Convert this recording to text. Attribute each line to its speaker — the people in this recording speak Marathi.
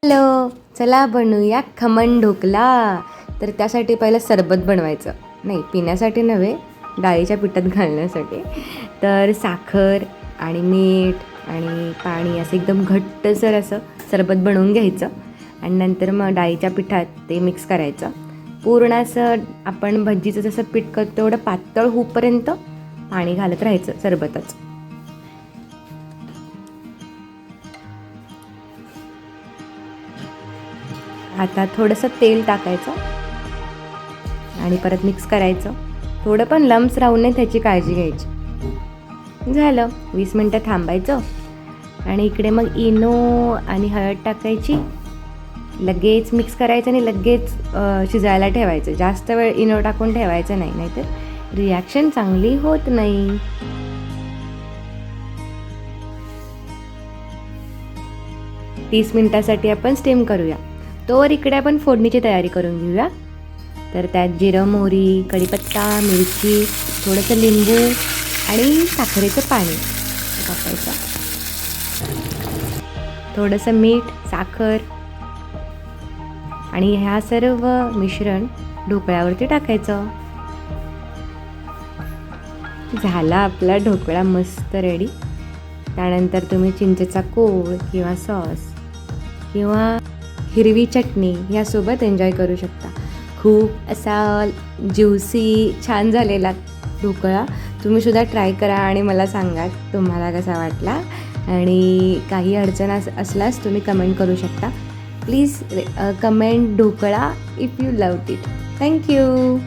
Speaker 1: हॅलो, चला बनवूया खमण ढोकला. तर त्यासाठी पहिलं सरबत बनवायचं, नाही पिण्यासाठी नव्हे, डाळीच्या पिठात घालण्यासाठी. तर साखर आणि मीठ आणि पाणी असं एकदम घट्टसर असं सरबत बनवून घ्यायचं आणि नंतर मग डाळीच्या पिठात ते मिक्स करायचं. पूर्ण असं आपण भज्जीचं जसं पीठ करतो तेवढं पातळ होईपर्यंत पाणी घालत राहायचं सरबतच. आता थोडंसं तेल टाकायचं आणि परत मिक्स करायचं. थोडं पण लम्स राहू नये त्याची काळजी घ्यायची. झालं, 20 मिनटं थांबायचं आणि इकडे मग इनो आणि हळद टाकायची. लगेच मिक्स करायचं आणि लगेच शिजायला ठेवायचं. जास्त वेळ इनो टाकून ठेवायचं नाही, नाहीतर रिॲक्शन चांगली होत नाही. 30 मिनटासाठी आपण स्टीम करूया. तोवर इकडे आपण फोडणीची तयारी करून घेऊया. तर त्यात जिरं, मोहरी, कढीपत्ता, मिरची, थोडंसं लिंबू आणि साखरेचं पाणी टाकायचं. थोडंसं मीठ, साखर आणि ह्या सर्व मिश्रण ढोकळ्यावरती टाकायचं. झाला आपला ढोकळा मस्त रेडी. त्यानंतर तुम्ही चिंचेचा कोळ किंवा सॉस किंवा हिरवी चटणी ह्यासोबत एन्जॉय करू शकता. खूप असा ज्युसी छान झालेला ढोकळा. तुम्हीसुद्धा ट्राय करा आणि मला सांगा तुम्हाला कसा वाटला. आणि काही अडचण असल्यास तुम्ही कमेंट करू शकता. Please comment dhokla if you loved it. Thank you.